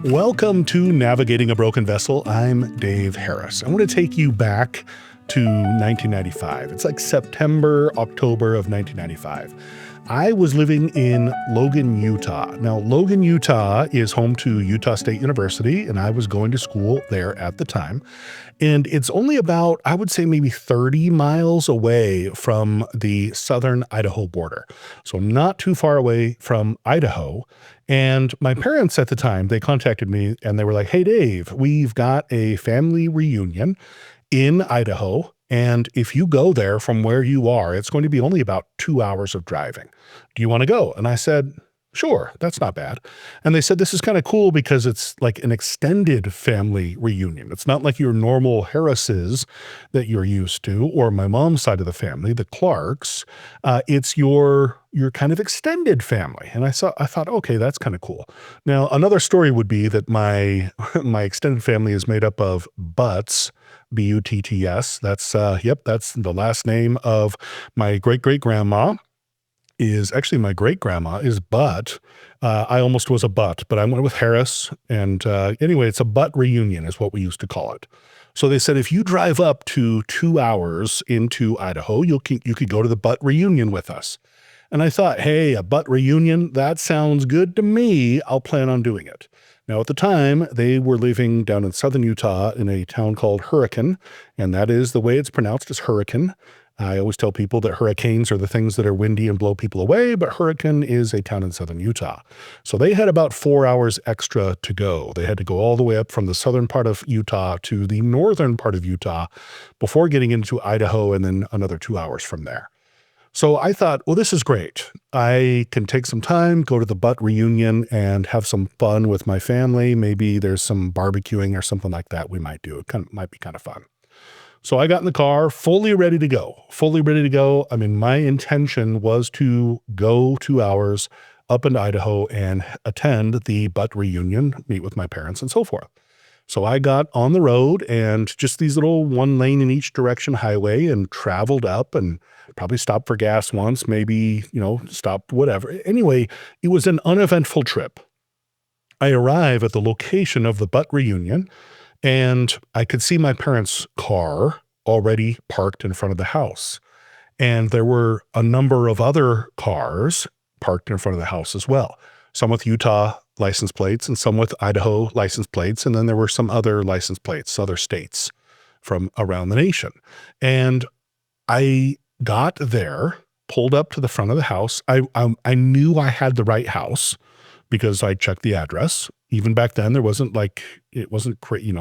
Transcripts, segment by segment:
Welcome to Navigating a Broken Vessel. I'm Dave Harris. I want to take you back to 1995. It's like September, October of 1995. I was living in Logan, Utah. Now, Logan, Utah is home to Utah State University, and I was going to school there at the time. And it's only about, I would say, maybe 30 miles away from the southern Idaho border. So not too far away from Idaho. And my parents at the time, they contacted me and they were like, "Hey, Dave, we've got a family reunion in Idaho. And if you go there from where you are, it's going to be only about 2 hours of driving. Do you want to go?" And I said, "Sure, that's not bad." And they said, "This is kind of cool because it's like an extended family reunion. It's not like your normal Harrises that you're used to, or my mom's side of the family, the Clarks. It's your kind of extended family." And I thought, okay, that's kind of cool. Now, another story would be that my my extended family is made up of Butts, Butts. That's that's the last name of my great-great-grandma. Is actually my great-grandma is Butt. I almost was a Butt, but I went with Harris. And anyway, it's a Butt reunion is what we used to call it. So they said, if you drive up to 2 hours into Idaho, you could go to the Butt reunion with us. And I thought, hey, a Butt reunion, that sounds good to me. I'll plan on doing it. Now, at the time, they were living down in southern Utah in a town called Hurricane, and that is the way it's pronounced, is Hurricane. I always tell people that hurricanes are the things that are windy and blow people away, but Hurricane is a town in southern Utah. So they had about 4 hours extra to go. They had to go all the way up from the southern part of Utah to the northern part of Utah before getting into Idaho, and then another 2 hours from there. So I thought, well, this is great. I can take some time, go to the Butt reunion and have some fun with my family. Maybe there's some barbecuing or something like that we might do. It might be kind of fun. So I got in the car, fully ready to go. I mean, my intention was to go 2 hours up in Idaho and attend the Butt reunion, meet with my parents and so forth. So I got on the road and just these little 1 lane in each direction highway and traveled up and probably stopped for gas once, maybe, stopped whatever. Anyway, it was an uneventful trip. I arrive at the location of the Butt reunion and I could see my parents' car already parked in front of the house. And there were a number of other cars parked in front of the house as well. Some with Utah license plates and some with Idaho license plates. And then there were some other license plates, other states from around the nation. And I got there, pulled up to the front of the house. I knew I had the right house because I checked the address. Even back then, it wasn't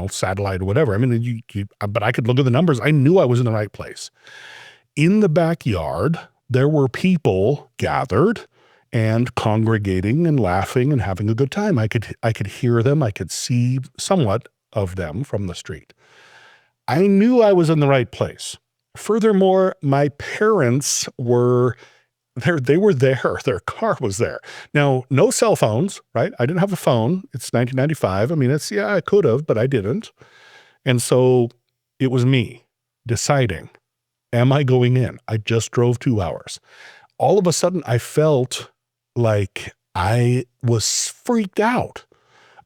satellite or whatever. I mean, but I could look at the numbers. I knew I was in the right place. In the backyard, there were people gathered and congregating and laughing and having a good time. I could hear them. I could see somewhat of them from the street. I knew I was in the right place. Furthermore, my parents were there. They were there. Their car was there. Now, no cell phones, right? I didn't have a phone. It's 1995. I mean, I could have, but I didn't. And so it was me deciding, am I going in? I just drove 2 hours. All of a sudden, I felt like I was freaked out.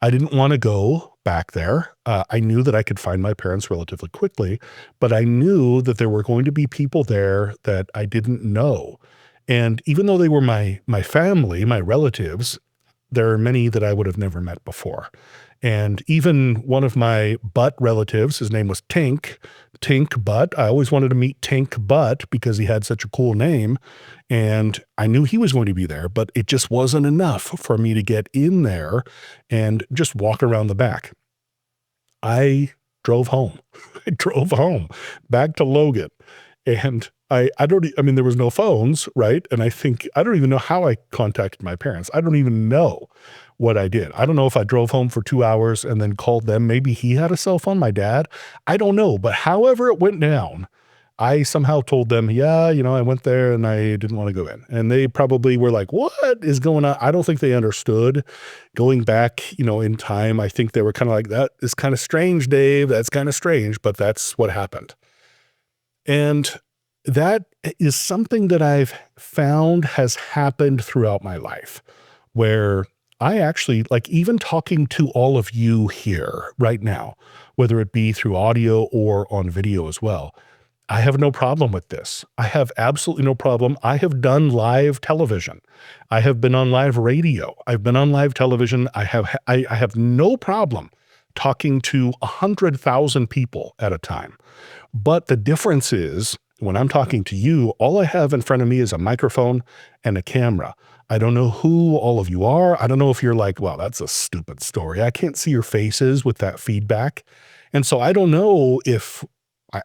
I didn't want to go back there. I knew that I could find my parents relatively quickly, but I knew that there were going to be people there that I didn't know. And even though they were my family, my relatives, there are many that I would have never met before. And even one of my Butt relatives, his name was Tink Butt. I always wanted to meet Tink Butt because he had such a cool name. And I knew he was going to be there, but it just wasn't enough for me to get in there and just walk around the back. I drove home. I drove home back to Logan. And there was no phones, right? And I don't even know how I contacted my parents. I don't even know what I did. I don't know if I drove home for 2 hours and then called them. Maybe he had a cell phone, my dad. I don't know. But however it went down, I somehow told them, I went there and I didn't want to go in. And they probably were like, what is going on? I don't think they understood going back, in time. I think they were kind of like, that is kind of strange, Dave. That's kind of strange, but that's what happened. And that is something that I've found has happened throughout my life, where I actually like even talking to all of you here right now, whether it be through audio or on video as well. I have no problem with this. I have absolutely no problem. I have done live television. I have been on live radio. I've been on live television. I have no problem talking to 100,000 people at a time. But the difference is when I'm talking to you, all I have in front of me is a microphone and a camera. I don't know who all of you are. I don't know if you're like, well, that's a stupid story. I can't see your faces with that feedback. And so I don't know if,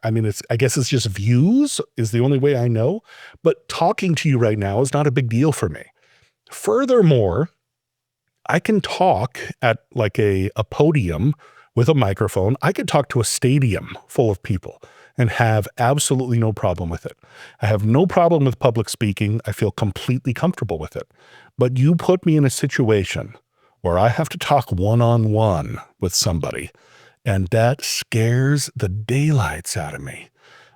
I mean, I guess it's just views is the only way I know. But talking to you right now is not a big deal for me. Furthermore, I can talk at like a podium with a microphone. I could talk to a stadium full of people and have absolutely no problem with it. I have no problem with public speaking. I feel completely comfortable with it. But you put me in a situation where I have to talk one-on-one with somebody, and that scares the daylights out of me.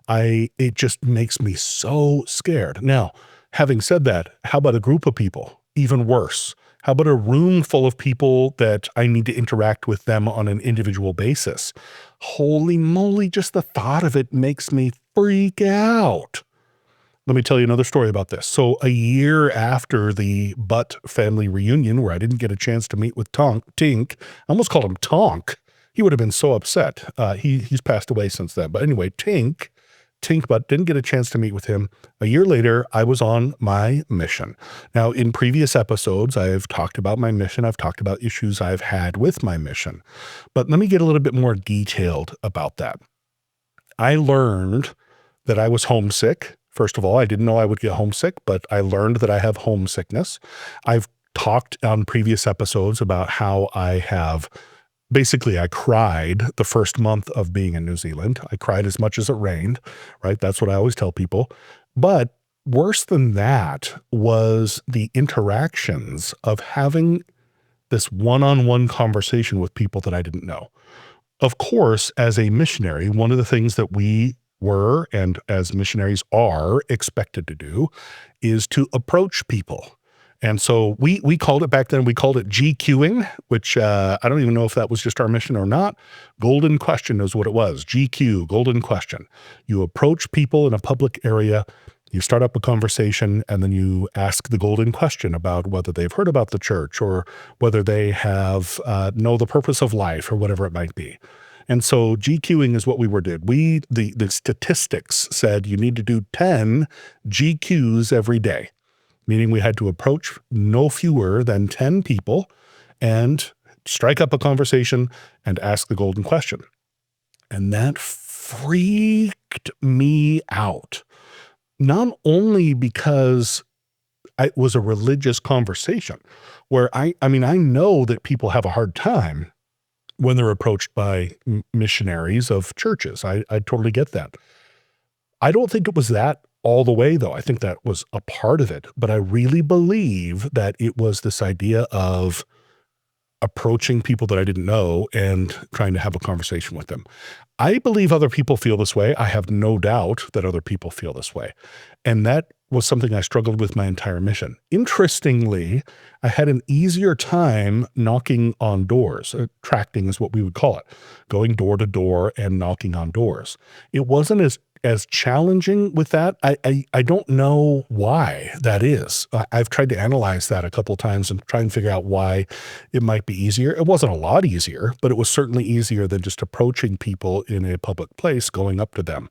It just makes me so scared. Now, having said that, how about a group of people? Even worse. How about a room full of people that I need to interact with them on an individual basis? Holy moly, just the thought of it makes me freak out. Let me tell you another story about this. So a year after the Butt family reunion, where I didn't get a chance to meet with Tink, I almost called him Tonk. He would have been so upset. He's passed away since then. But anyway, Tink, but didn't get a chance to meet with him. A year later, I was on my mission. Now, in previous episodes, I've talked about my mission. I've talked about issues I've had with my mission. But let me get a little bit more detailed about that. I learned that I was homesick. First of all, I didn't know I would get homesick, but I learned that I have homesickness. I've talked on previous episodes about how basically, I cried the first month of being in New Zealand. I cried as much as it rained, right? That's what I always tell people. But worse than that was the interactions of having this one-on-one conversation with people that I didn't know. Of course, as a missionary, one of the things that we were, and as missionaries are expected to do, is to approach people. And so we called it back then, we called it GQing, which I don't even know if that was just our mission or not. Golden question is what it was. GQ, golden question. You approach people in a public area, you start up a conversation, and then you ask the golden question about whether they've heard about the church or whether they have know the purpose of life or whatever it might be. And so GQing is what we did. The statistics said you need to do 10 GQs every day. Meaning we had to approach no fewer than 10 people and strike up a conversation and ask the golden question. And that freaked me out. Not only because it was a religious conversation where I know that people have a hard time when they're approached by missionaries of churches. I totally get that. I don't think it was that all the way, though. I think that was a part of it, but I really believe that it was this idea of approaching people that I didn't know and trying to have a conversation with them. I believe other people feel this way. I have no doubt that other people feel this way. And that was something I struggled with my entire mission. Interestingly, I had an easier time knocking on doors. Tracting is what we would call it, going door to door and knocking on doors. It wasn't as challenging with that. I don't know why that is. I've tried to analyze that a couple of times and try and figure out why it might be easier. It wasn't a lot easier, but it was certainly easier than just approaching people in a public place, going up to them.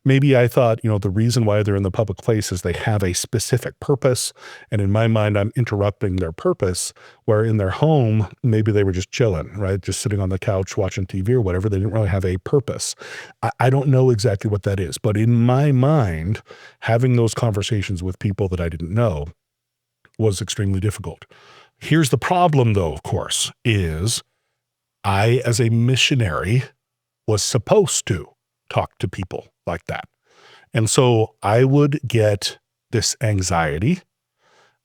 Maybe I thought, the reason why they're in the public place is they have a specific purpose. And in my mind, I'm interrupting their purpose, where in their home, maybe they were just chilling, right? Just sitting on the couch, watching TV or whatever. They didn't really have a purpose. I don't know exactly what that is. But in my mind, having those conversations with people that I didn't know was extremely difficult. Here's the problem, though, of course, is I, as a missionary, was supposed to talk to people like that. And so I would get this anxiety.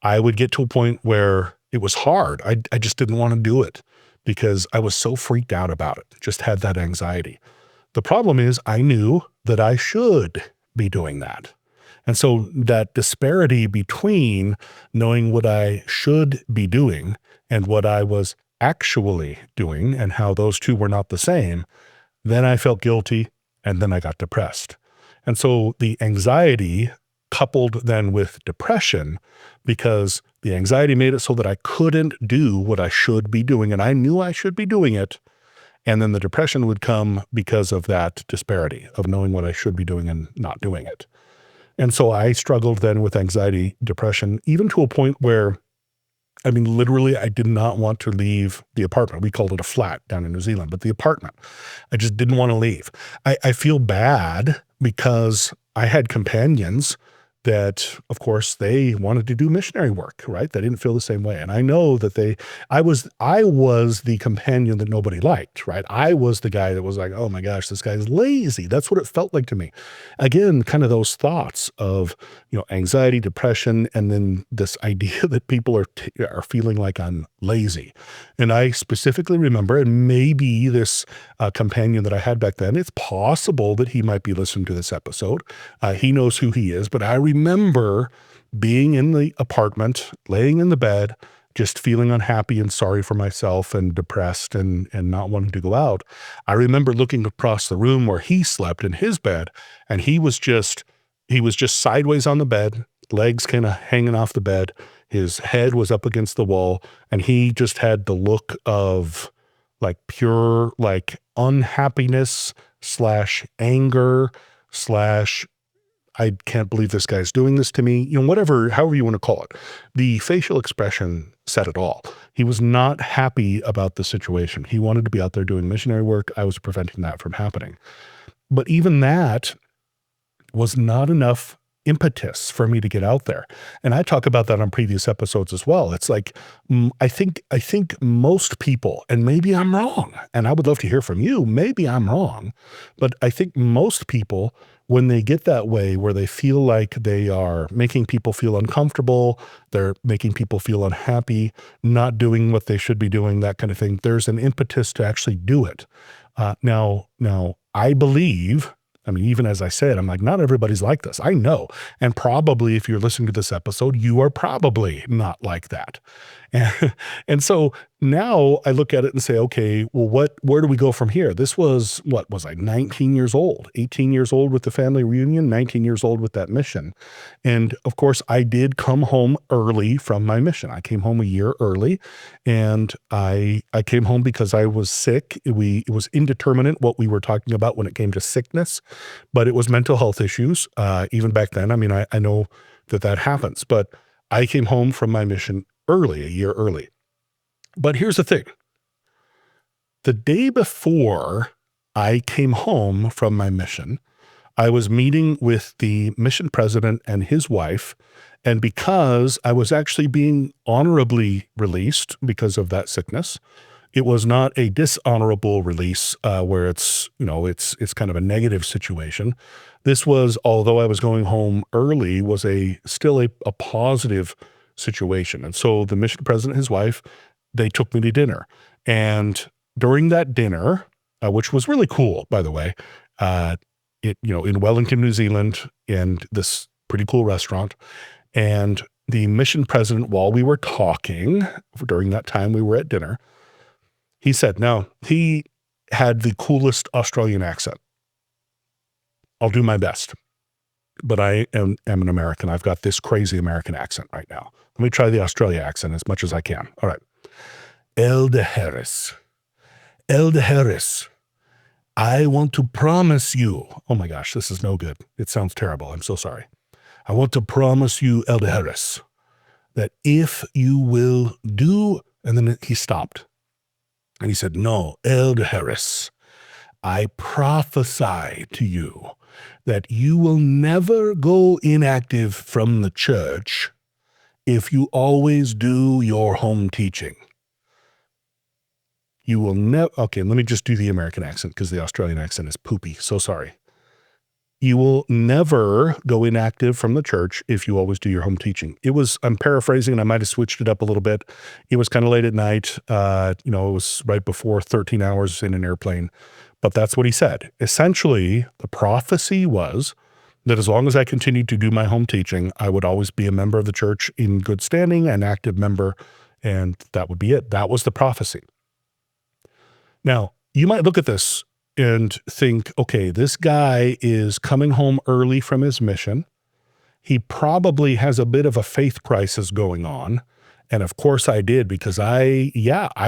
I would get to a point where it was hard. I just didn't want to do it because I was so freaked out about it. Just had that anxiety. The problem is I knew that I should be doing that. And so that disparity between knowing what I should be doing and what I was actually doing and how those two were not the same, then I felt guilty and then I got depressed. And so the anxiety coupled then with depression, because the anxiety made it so that I couldn't do what I should be doing, and I knew I should be doing it. And then the depression would come because of that disparity of knowing what I should be doing and not doing it. And so I struggled then with anxiety, depression, even to a point where, I mean, literally, I did not want to leave the apartment. We called it a flat down in New Zealand, but the apartment, I just didn't want to leave. I feel bad because I had companions that, of course, they wanted to do missionary work, right? They didn't feel the same way. And I know that I was the companion that nobody liked, right? I was the guy that was like, oh my gosh, this guy's lazy. That's what it felt like to me. Again, kind of those thoughts of, anxiety, depression, and then this idea that people are feeling like I'm lazy. And I specifically remember, and maybe this companion that I had back then, it's possible that he might be listening to this episode. He knows who he is, but I remember being in the apartment, laying in the bed, just feeling unhappy and sorry for myself and depressed and not wanting to go out. I remember looking across the room where he slept in his bed, and he was just sideways on the bed, legs kind of hanging off the bed. His head was up against the wall, and he just had the look of like pure, like unhappiness / anger / I can't believe this guy's doing this to me, however you want to call it. The facial expression said it all. He was not happy about the situation. He wanted to be out there doing missionary work. I was preventing that from happening. But even that was not enough impetus for me to get out there. And I talk about that on previous episodes as well. It's like, I think most people, and maybe I'm wrong, and I would love to hear from you, maybe I'm wrong, but I think most people, when they get that way, where they feel like they are making people feel uncomfortable, they're making people feel unhappy, not doing what they should be doing, that kind of thing, there's an impetus to actually do it. Now, I believe, I mean, even as I said, I'm like, not everybody's like this. I know. And probably if you're listening to this episode, you are probably not like that. And so now I look at it and say, okay, well, where do we go from here? This was, 19 years old, 18 years old with the family reunion, 19 years old with that mission. And of course, I did come home early from my mission. I came home a year early, and I came home because I was sick. It was indeterminate what we were talking about when it came to sickness, but it was mental health issues. Even back then, I mean, I know that happens, but I came home from my mission early, a year early. But here's the thing. The day before I came home from my mission, I was meeting with the mission president and his wife. And because I was actually being honorably released because of that sickness, it was not a dishonorable release where it's kind of a negative situation. This was, although I was going home early, was still a positive situation. And so the mission president and his wife, they took me to dinner. And during that dinner, which was really cool, by the way, in Wellington, New Zealand, in this pretty cool restaurant. And the mission president, while we were talking, during that time we were at dinner, he said, now, he had the coolest Australian accent. I'll do my best. But I am an American. I've got this crazy American accent right now. Let me try the Australia accent as much as I can. All right. Elder Harris, I want to promise you. Oh my gosh, this is no good. It sounds terrible. I'm so sorry. I want to promise you, Elder Harris, that if you will do, and then he stopped. And he said, no, Elder Harris, I prophesy to you that you will never go inactive from the church if you always do your home teaching. You will never, okay, let me just do the American accent because the Australian accent is poopy. So sorry. You will never go inactive from the church if you always do your home teaching. I'm paraphrasing, and I might have switched it up a little bit. It was kind of late at night. It was right before 13 hours in an airplane. But that's what he said. Essentially, the prophecy was that as long as I continued to do my home teaching, I would always be a member of the church in good standing, an active member, and that would be it. That was the prophecy. Now, you might look at this and think, okay, this guy is coming home early from his mission. He probably has a bit of a faith crisis going on. And of course I did, because I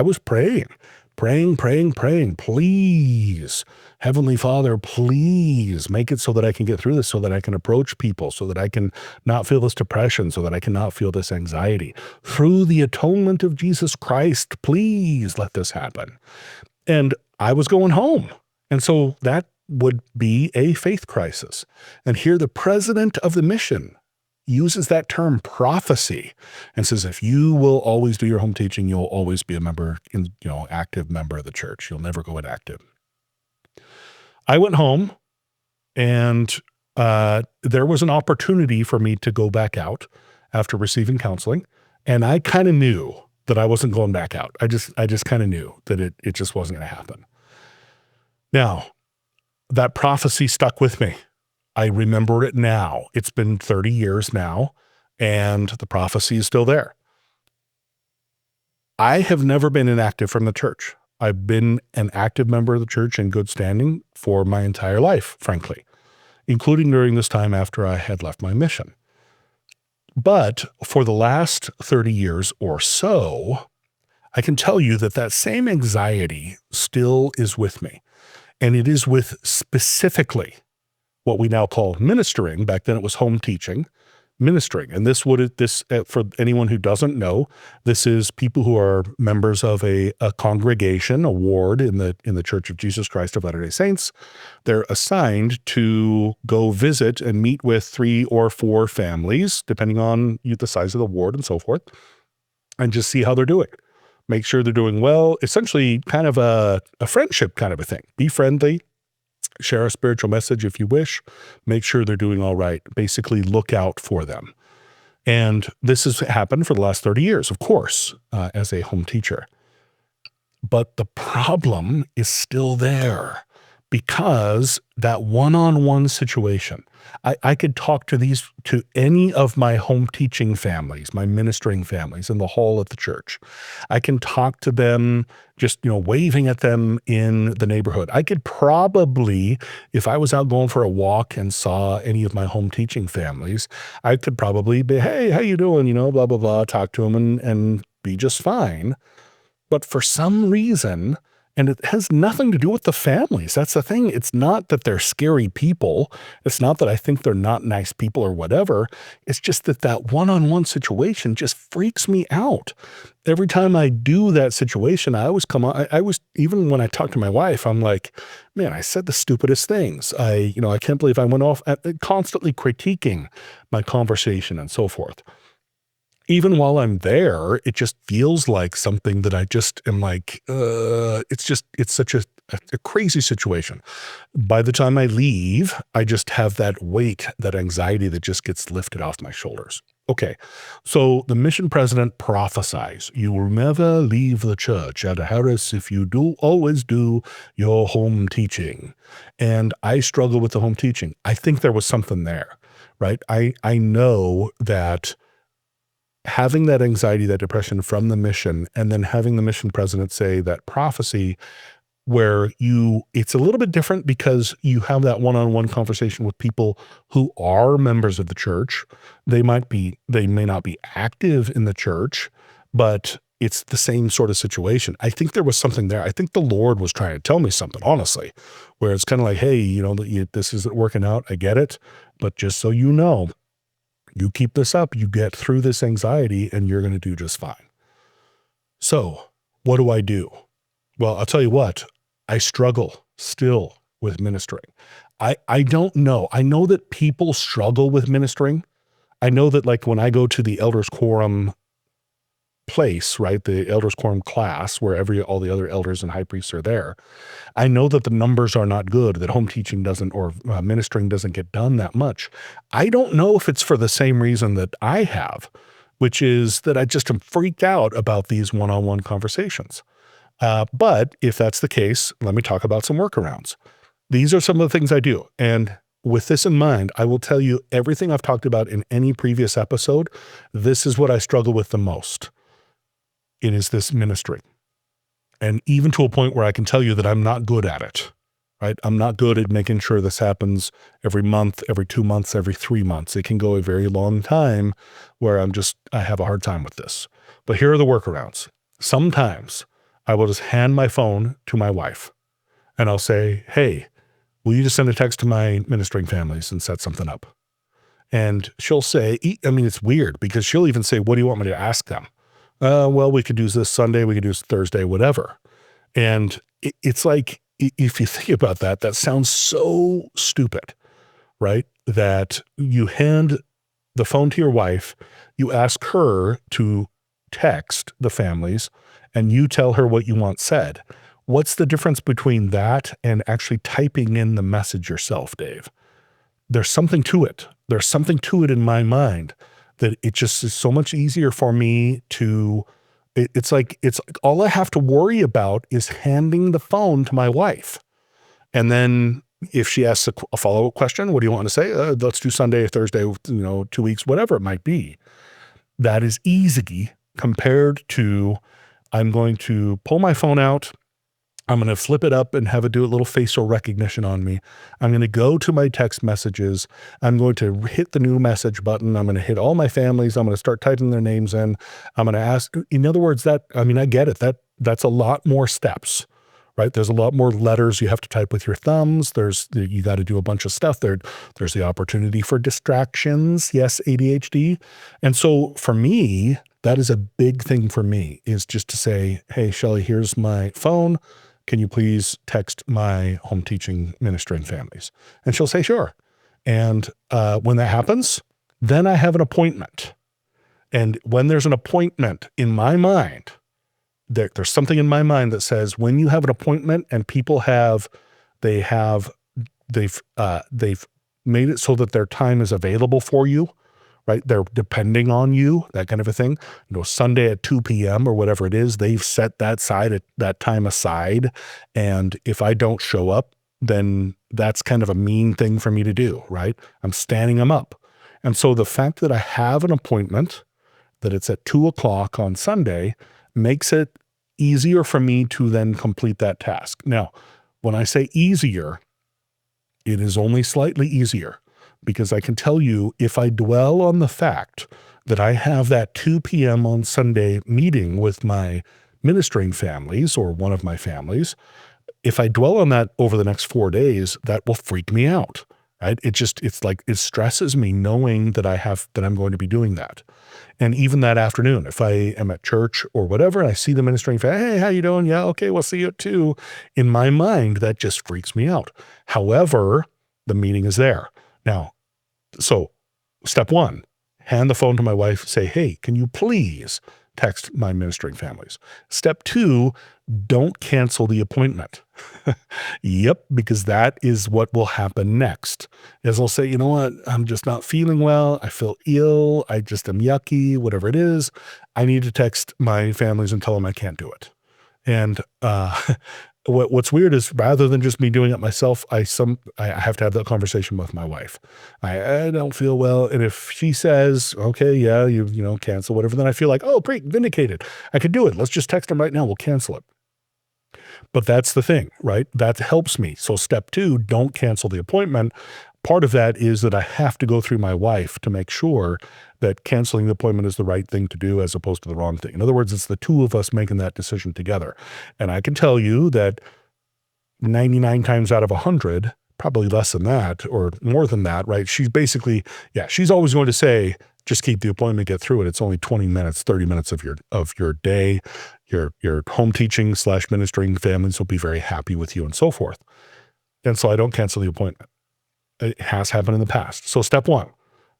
was praying. Please, Heavenly Father, please make it so that I can get through this, so that I can approach people, so that I can not feel this depression, so that I can not feel this anxiety. Through the atonement of Jesus Christ, please let this happen. And I was going home. And so that would be a faith crisis. And here the president of the mission uses that term prophecy and says, if you will always do your home teaching, you'll always be a member, active member of the church. You'll never go inactive. I went home, and there was an opportunity for me to go back out after receiving counseling. And I kind of knew that I wasn't going back out. I just kind of knew that it just wasn't going to happen. Now, that prophecy stuck with me. I remember it now. It's been 30 years now, and the prophecy is still there. I have never been inactive from the church. I've been an active member of the church in good standing for my entire life, frankly, including during this time after I had left my mission. But for the last 30 years or so, I can tell you that that same anxiety still is with me. And it is with specifically what we now call ministering. Back then it was home teaching, ministering. And for anyone who doesn't know, this is people who are members of a congregation, a ward in the Church of Jesus Christ of Latter-day Saints. They're assigned to go visit and meet with 3 or 4 families, depending on the size of the ward and so forth, and just see how they're doing. Make sure they're doing well, essentially kind of a friendship kind of a thing. Be friendly, share a spiritual message if you wish, make sure they're doing all right, basically look out for them. And this has happened for the last 30 years, of course, as a home teacher. But the problem is still there, because that one-on-one situation, I could talk to any of my home teaching families, my ministering families in the hall at the church. I can talk to them just, waving at them in the neighborhood. I could probably, if I was out going for a walk and saw any of my home teaching families, I could probably be, hey, how you doing? Blah, blah, blah, talk to them and be just fine. But for some reason, and it has nothing to do with the families. That's the thing. It's not that they're scary people. It's not that I think they're not nice people or whatever. It's just that one-on-one situation just freaks me out. Every time I do that situation, I always even when I talk to my wife, I'm like, man, I said the stupidest things. I can't believe I went off constantly critiquing my conversation and so forth. Even while I'm there, it just feels like something that I just am like, it's such a crazy situation. By the time I leave, I just have that weight, that anxiety that just gets lifted off my shoulders. Okay, so the mission president prophesies, you will never leave the church at Harris if you do always do your home teaching. And I struggle with the home teaching. I think there was something there, right? I know that having that anxiety, that depression from the mission, and then having the mission president say that prophecy where it's a little bit different because you have that one-on-one conversation with people who are members of the church. They may not be active in the church, but it's the same sort of situation. I think there was something there. I think the Lord was trying to tell me something, honestly, where it's kind of like, hey, this isn't working out. I get it. But just so you know, you keep this up, you get through this anxiety, and you're going to do just fine. So what do I do? Well, I'll tell you what, I struggle still with ministering. I don't know. I know that people struggle with ministering. I know that like when I go to the elders quorum place, right, the elders quorum class where all the other elders and high priests are there, I know that the numbers are not good, that home teaching doesn't, or ministering doesn't get done that much. I don't know if it's for the same reason that I have, which is that I just am freaked out about these one-on-one conversations. But if that's the case, let me talk about some workarounds. These are some of the things I do. And with this in mind, I will tell you everything I've talked about in any previous episode. This is what I struggle with the most. It is this ministry. And even to a point where I can tell you that I'm not good at it, right? I'm not good at making sure this happens every month, every 2 months, every 3 months. It can go a very long time where I have a hard time with this. But here are the workarounds. Sometimes I will just hand my phone to my wife and I'll say, hey, will you just send a text to my ministering families and set something up? And she'll say, it's weird because she'll even say, what do you want me to ask them? Well, we could do this Sunday, we could do this Thursday, whatever. And it's like, if you think about that, that sounds so stupid, right? That you hand the phone to your wife, you ask her to text the families, and you tell her what you want said. What's the difference between that and actually typing in the message yourself, Dave? There's something to it. There's something to it in my mind that it just is so much easier for me to, it's like all I have to worry about is handing the phone to my wife. And then if she asks a follow-up question, what do you want to say? Let's do Sunday or Thursday, 2 weeks, whatever it might be. That is easy compared to I'm going to pull my phone out. I'm going to flip it up and have it do a little facial recognition on me. I'm going to go to my text messages. I'm going to hit the new message button. I'm going to hit all my families. I'm going to start typing their names in. I'm going to ask, in other words, I get it. That's a lot more steps, right? There's a lot more letters you have to type with your thumbs. You got to do a bunch of stuff there. There's the opportunity for distractions. Yes, ADHD. And so for me, that is a big thing for me, is just to say, hey, Shelly, here's my phone. Can you please text my home teaching ministering families? And she'll say, sure. And when that happens, then I have an appointment. And when there's an appointment in my mind, there's something in my mind that says when you have an appointment and people they've made it so that their time is available for you, right? They're depending on you, that kind of a thing. Sunday at 2 p.m. or whatever it is, they've set that time aside. And if I don't show up, then that's kind of a mean thing for me to do, right? I'm standing them up. And so the fact that I have an appointment, that it's at 2 o'clock on Sunday, makes it easier for me to then complete that task. Now, when I say easier, it is only slightly easier. Because I can tell you, if I dwell on the fact that I have that 2 p.m. on Sunday meeting with my ministering families or one of my families, if I dwell on that over the next 4 days, that will freak me out, right? It stresses me knowing that I'm going to be doing that. And even that afternoon, if I am at church or whatever, and I see the ministering family, hey, how you doing? Yeah, okay, we'll see you at 2. In my mind, that just freaks me out. However, the meeting is there. Now, so step 1, hand the phone to my wife, say, hey, can you please text my ministering families? Step 2, don't cancel the appointment. Yep, because that is what will happen next. Is I'll say, you know what, I'm just not feeling well. I feel ill. I just am yucky, whatever it is. I need to text my families and tell them I can't do it. And what's weird is rather than just me doing it myself, I have to have that conversation with my wife. I don't feel well. And if she says, okay, yeah, you cancel whatever, then I feel like, oh, great, vindicated. I could do it. Let's just text them right now. We'll cancel it. But that's the thing, right? That helps me. So step 2, don't cancel the appointment. Part of that is that I have to go through my wife to make sure that canceling the appointment is the right thing to do as opposed to the wrong thing. In other words, it's the two of us making that decision together. And I can tell you that 99 times out of 100, probably less than that or more than that, right? She's basically, she's always going to say, just keep the appointment, get through it. It's only 20 minutes, 30 minutes of your day. Your home teaching / ministering families will be very happy with you and so forth. And so I don't cancel the appointment. It has happened in the past. So step 1,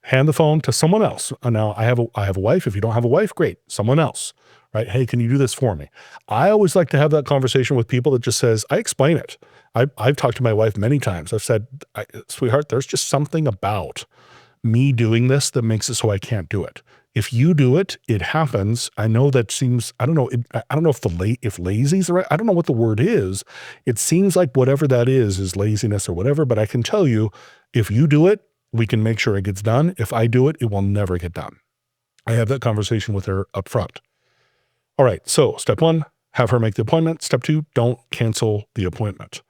hand the phone to someone else. Now I have a wife. If you don't have a wife, great. Someone else, right? Hey, can you do this for me? I always like to have that conversation with people that just says, I explain it. I've talked to my wife many times. I've said, sweetheart, there's just something about me doing this that makes it so I can't do it. If you do it, it happens. I know that seems, I don't know. I don't know if lazy is the right, I don't know what the word is. It seems like whatever that is laziness or whatever, but I can tell you, if you do it, we can make sure it gets done. If I do it, it will never get done. I have that conversation with her up front. All right. So step 1, have her make the appointment. Step 2, don't cancel the appointment.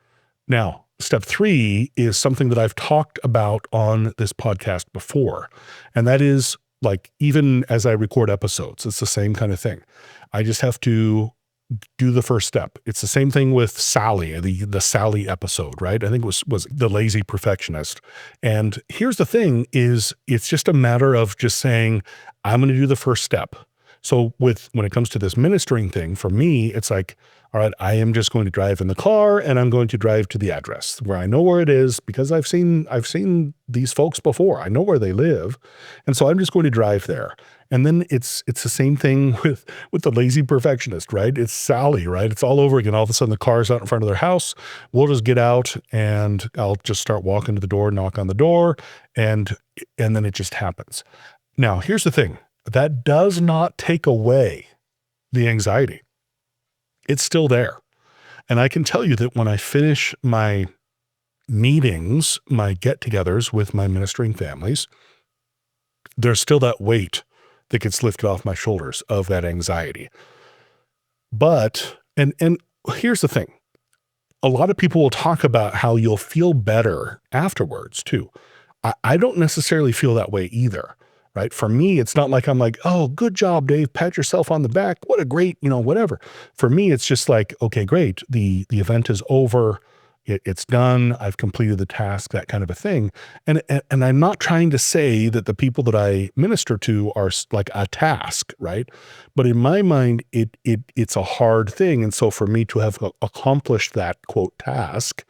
Now, step 3 is something that I've talked about on this podcast before. And that is, like, even as I record episodes, it's the same kind of thing. I just have to do the first step. It's the same thing with Sally, the Sally episode, right? I think it was the lazy perfectionist. And here's the thing is, it's just a matter of just saying, I'm going to do the first step. So when it comes to this ministering thing, for me, it's like, all right, I am just going to drive in the car and I'm going to drive to the address where I know where it is because I've seen these folks before. I know where they live. And so I'm just going to drive there. And then it's the same thing with the lazy perfectionist, right? It's Sally, right? It's all over again. All of a sudden the car's out in front of their house. We'll just get out and I'll just start walking to the door, knock on the door, and then it just happens. Now, here's the thing. That does not take away the anxiety. It's still there. And I can tell you that when I finish my meetings, my get-togethers with my ministering families, there's still that weight that gets lifted off my shoulders of that anxiety. But, and here's the thing. A lot of people will talk about how you'll feel better afterwards too. I don't necessarily feel that way either. Right? For me, it's not like I'm like, oh, good job, Dave. Pat yourself on the back. What a great, whatever. For me, it's just like, okay, great. The event is over. It's done. I've completed the task, that kind of a thing. And I'm not trying to say that the people that I minister to are like a task, right? But in my mind, it's a hard thing. And so for me to have accomplished that quote task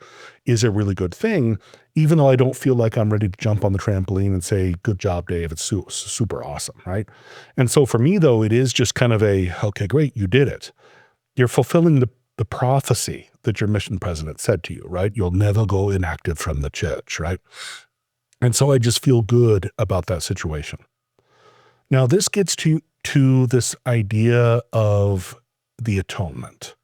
is a really good thing, even though I don't feel like I'm ready to jump on the trampoline and say, good job, Dave. It's super awesome, right? And so for me, though, it is just kind of okay, great, you did it. You're fulfilling the prophecy that your mission president said to you, right? You'll never go inactive from the church, right? And so I just feel good about that situation. Now, this gets to this idea of the atonement.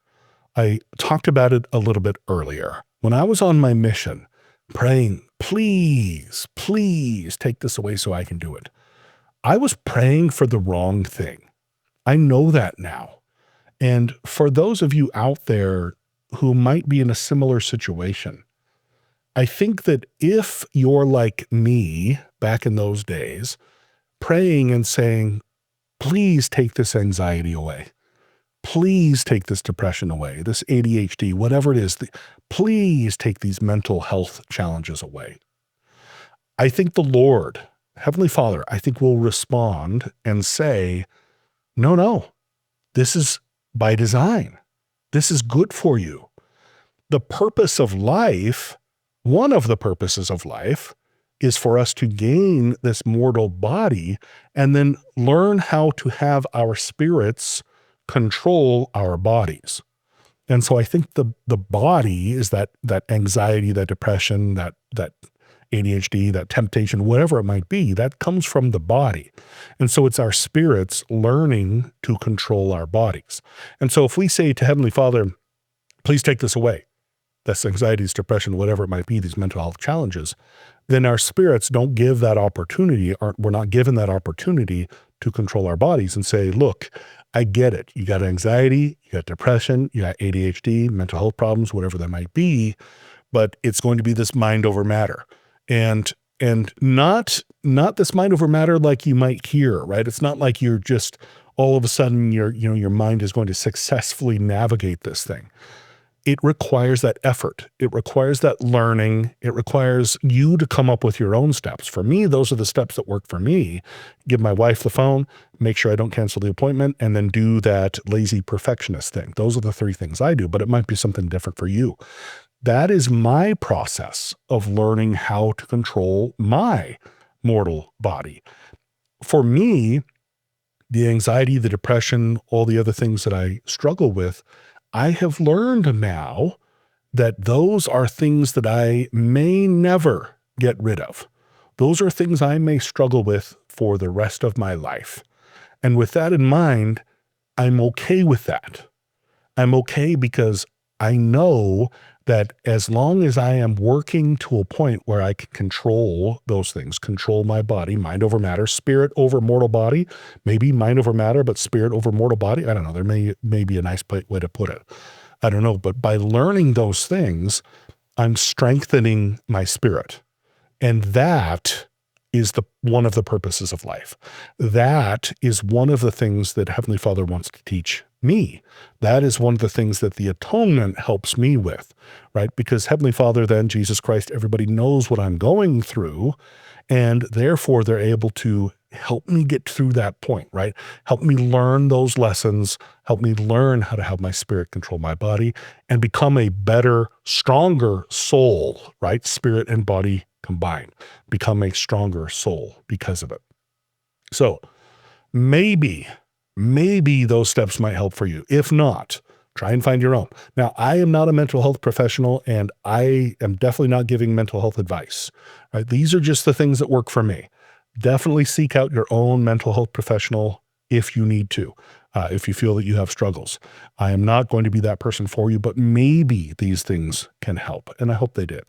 I talked about it a little bit earlier. When I was on my mission, praying, please take this away so I can do it, I was praying for the wrong thing. I know that now. And for those of you out there who might be in a similar situation, I think that if you're like me back in those days, praying and saying, please take this anxiety away. Please take this depression away, this ADHD, whatever it is, please take these mental health challenges away. I think the Lord, Heavenly Father, I think will respond and say, no, this is by design. This is good for you. The purpose of life, one of the purposes of life, is for us to gain this mortal body and then learn how to have our spirits control our bodies. And so I think the body is that anxiety, that depression, that ADHD, that temptation, whatever it might be, that comes from the body. And so it's our spirits learning to control our bodies. And so if we say to Heavenly Father, please take this away, that's anxieties, depression, whatever it might be, these mental health challenges, then our spirits don't give that opportunity, or we're not given that opportunity to control our bodies and say, look, I get it. You got anxiety, you got depression, you got ADHD, mental health problems, whatever that might be, but it's going to be this mind over matter. And not this mind over matter like you might hear, right? It's not like you're just all of a sudden your mind is going to successfully navigate this thing. It requires that effort. It requires that learning. It requires you to come up with your own steps. For me, those are the steps that work for me. Give my wife the phone, make sure I don't cancel the appointment, and then do that lazy perfectionist thing. Those are the 3 things I do, but it might be something different for you. That is my process of learning how to control my mortal body. For me, the anxiety, the depression, all the other things that I struggle with, I have learned now that those are things that I may never get rid of. Those are things I may struggle with for the rest of my life. And with that in mind, I'm okay with that. I'm okay because I know that as long as I am working to a point where I can control those things, control my body, mind over matter, spirit over mortal body, maybe mind over matter, but spirit over mortal body. I don't know. There may be a nice way to put it. I don't know. But by learning those things, I'm strengthening my spirit. And that is one of the purposes of life. That is one of the things that Heavenly Father wants to teach me. That is one of the things that the atonement helps me with, right? Because Heavenly Father, then Jesus Christ, everybody knows what I'm going through, and therefore they're able to help me get through that point, right? Help me learn those lessons, help me learn how to have my spirit control my body and become a better, stronger soul, right? Spirit and body combined, become a stronger soul because of it. So maybe those steps might help for you. If not, try and find your own. Now, I am not a mental health professional, and I am definitely not giving mental health advice. Right? These are just the things that work for me. Definitely seek out your own mental health professional if you need to, if you feel that you have struggles. I am not going to be that person for you, but maybe these things can help, and I hope they did.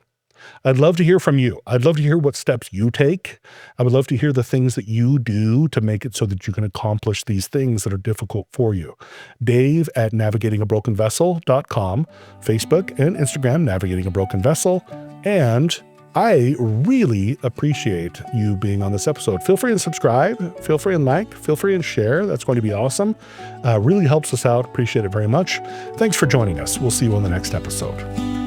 I'd love to hear from you. I'd love to hear what steps you take. I would love to hear the things that you do to make it so that you can accomplish these things that are difficult for you. Dave at navigatingabrokenvessel.com, Facebook and Instagram, Navigating a Broken Vessel. And I really appreciate you being on this episode. Feel free and subscribe. Feel free and like. Feel free and share. That's going to be awesome. Really helps us out. Appreciate it very much. Thanks for joining us. We'll see you on the next episode.